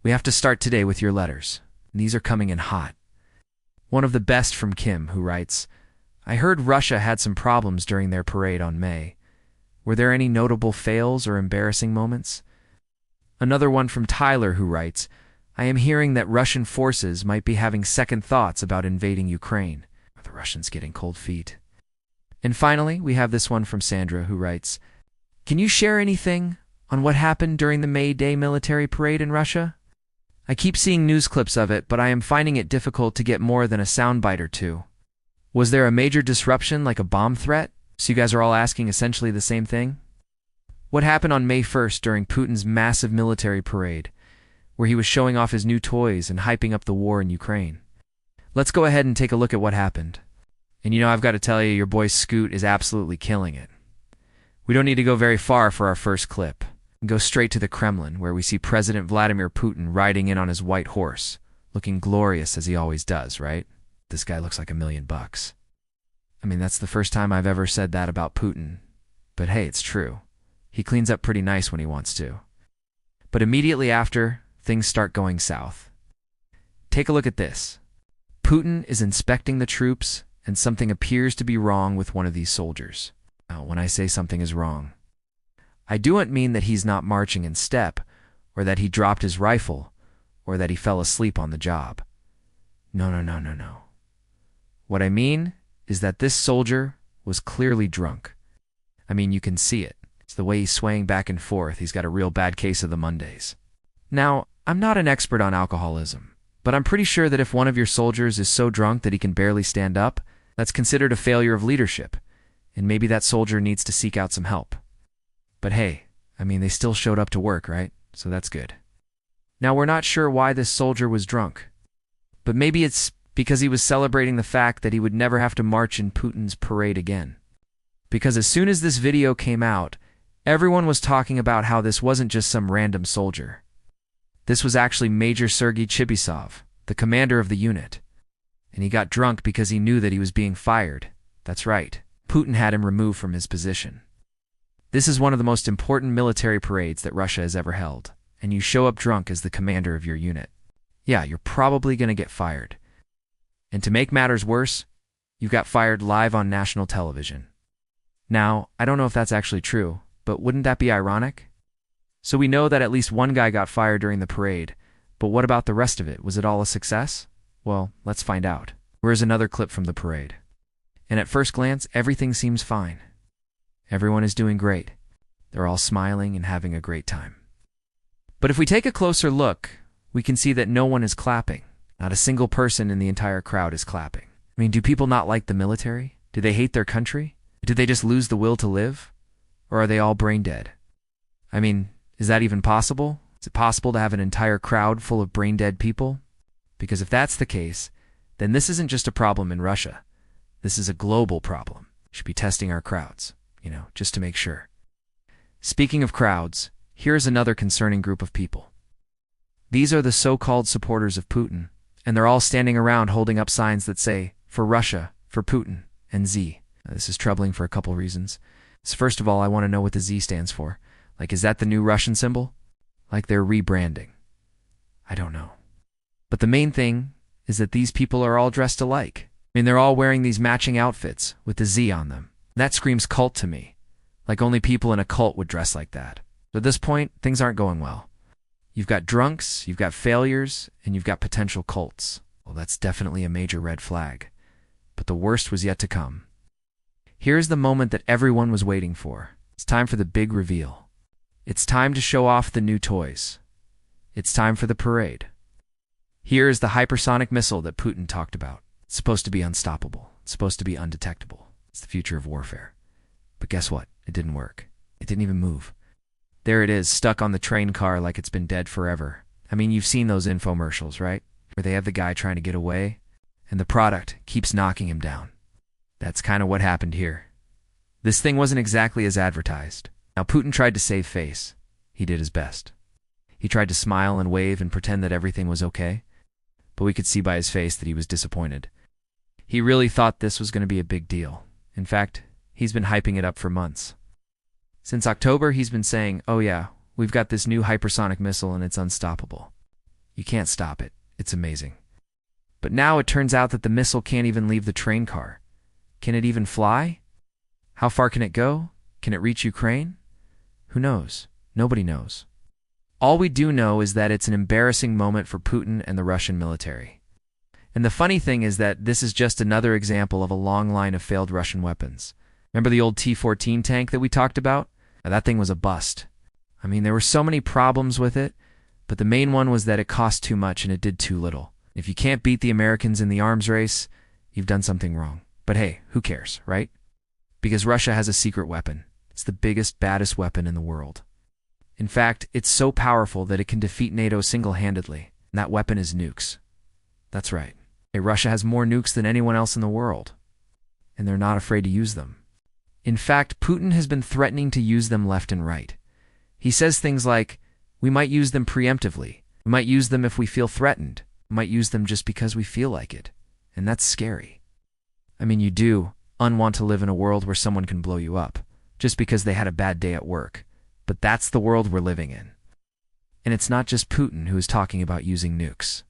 We have to start today with your letters. These are coming in hot. One of the best from Kim, who writes, I heard Russia had some problems during their parade on May. Were there any notable fails or embarrassing moments? Another one from Tyler, who writes, I am hearing that Russian forces might be having second thoughts about invading Ukraine. Are the Russians getting cold feet? And finally, we have this one from Sandra, who writes, Can you share anything on what happened during the May Day military parade in Russia? I keep seeing news clips of it, but I am finding it difficult to get more than a soundbite or two. Was there a major disruption like a bomb threat? So you guys are all asking essentially the same thing? What happened on May 1st during Putin's massive military parade, where he was showing off his new toys and hyping up the war in Ukraine? Let's go ahead and take a look at what happened. And I've got to tell you, your boy Scoot is absolutely killing it. We don't need to go very far for our first clip. Go straight to the Kremlin, where we see President Vladimir Putin riding in on his white horse, looking glorious as he always does, right? This guy looks like $1 million. I mean, that's the first time I've ever said that about Putin. But hey, it's true. He cleans up pretty nice when he wants to. But immediately after, things start going south. Take a look at this. Putin is inspecting the troops, and something appears to be wrong with one of these soldiers. Now, when I say something is wrong, I don't mean that he's not marching in step, or that he dropped his rifle, or that he fell asleep on the job. No. What I mean is that this soldier was clearly drunk. I mean, you can see it. It's the way he's swaying back and forth. He's got a real bad case of the Mondays. Now, I'm not an expert on alcoholism, but I'm pretty sure that if one of your soldiers is so drunk that he can barely stand up, that's considered a failure of leadership, and maybe that soldier needs to seek out some help. But hey, I mean, they still showed up to work, right? So that's good. Now, we're not sure why this soldier was drunk, but maybe it's because he was celebrating the fact that he would never have to march in Putin's parade again. Because as soon as this video came out, everyone was talking about how this wasn't just some random soldier. This was actually Major Sergei Chibisov, the commander of the unit. And he got drunk because he knew that he was being fired. That's right. Putin had him removed from his position. This is one of the most important military parades that Russia has ever held, and you show up drunk as the commander of your unit. Yeah, you're probably going to get fired. And to make matters worse, you got fired live on national television. Now, I don't know if that's actually true, but wouldn't that be ironic? So we know that at least one guy got fired during the parade, but what about the rest of it? Was it all a success? Well, let's find out. Here's another clip from the parade. And at first glance, everything seems fine. Everyone is doing great. They're all smiling and having a great time. But if we take a closer look, we can see that no one is clapping. Not a single person in the entire crowd is clapping. I mean, do people not like the military? Do they hate their country? Did they just lose the will to live? Or are they all brain dead? I mean, is that even possible? Is it possible to have an entire crowd full of brain dead people? Because if that's the case, then this isn't just a problem in Russia. This is a global problem. We should be testing our crowds, just to make sure. Speaking of crowds, here's another concerning group of people. These are the so-called supporters of Putin, and they're all standing around holding up signs that say, for Russia, for Putin, and Z. Now, this is troubling for a couple reasons. So first of all, I want to know what the Z stands for. Like, is that the new Russian symbol? Like they're rebranding. I don't know. But the main thing is that these people are all dressed alike. I mean, they're all wearing these matching outfits with the Z on them. That screams cult to me. Like only people in a cult would dress like that. So at this point, things aren't going well. You've got drunks, you've got failures, and you've got potential cults. Well, that's definitely a major red flag. But the worst was yet to come. Here's the moment that everyone was waiting for. It's time for the big reveal. It's time to show off the new toys. It's time for the parade. Here is the hypersonic missile that Putin talked about. It's supposed to be unstoppable. It's supposed to be undetectable. It's the future of warfare. But guess what? It didn't work. It didn't even move. There it is, stuck on the train car like it's been dead forever. I mean, you've seen those infomercials, right? Where they have the guy trying to get away, and the product keeps knocking him down. That's kind of what happened here. This thing wasn't exactly as advertised. Now, Putin tried to save face. He did his best. He tried to smile and wave and pretend that everything was okay, but we could see by his face that he was disappointed. He really thought this was going to be a big deal. In fact, he's been hyping it up for months. Since October, he's been saying, oh yeah, we've got this new hypersonic missile and it's unstoppable. You can't stop it. It's amazing. But now it turns out that the missile can't even leave the train car. Can it even fly? How far can it go? Can it reach Ukraine? Who knows? Nobody knows. All we do know is that it's an embarrassing moment for Putin and the Russian military. And the funny thing is that this is just another example of a long line of failed Russian weapons. Remember the old T-14 tank that we talked about? Now, that thing was a bust. I mean, there were so many problems with it, but the main one was that it cost too much and it did too little. If you can't beat the Americans in the arms race, you've done something wrong. But hey, who cares, right? Because Russia has a secret weapon. It's the biggest, baddest weapon in the world. In fact, it's so powerful that it can defeat NATO single-handedly, and that weapon is nukes. That's right. Hey, Russia has more nukes than anyone else in the world, and they're not afraid to use them. In fact, Putin has been threatening to use them left and right. He says things like, we might use them preemptively, we might use them if we feel threatened, we might use them just because we feel like it, and that's scary. I mean, you do want to live in a world where someone can blow you up, just because they had a bad day at work. But that's the world we're living in. And it's not just Putin who is talking about using nukes.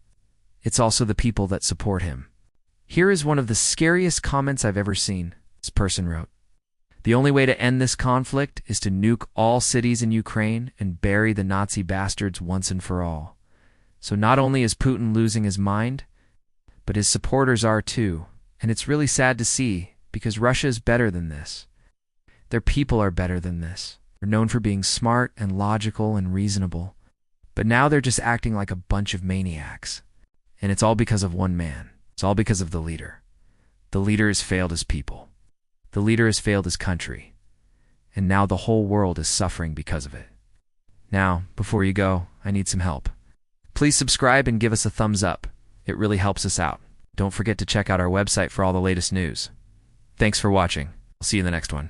It's also the people that support him. Here is one of the scariest comments I've ever seen. This person wrote, "The only way to end this conflict is to nuke all cities in Ukraine and bury the Nazi bastards once and for all." So not only is Putin losing his mind, but his supporters are too. And it's really sad to see, because Russia is better than this. Their people are better than this. They're known for being smart and logical and reasonable. But now they're just acting like a bunch of maniacs. And it's all because of one man. It's all because of the leader. The leader has failed his people. The leader has failed his country. And now the whole world is suffering because of it. Now, before you go, I need some help. Please subscribe and give us a thumbs up. It really helps us out. Don't forget to check out our website for all the latest news. Thanks for watching. I'll see you in the next one.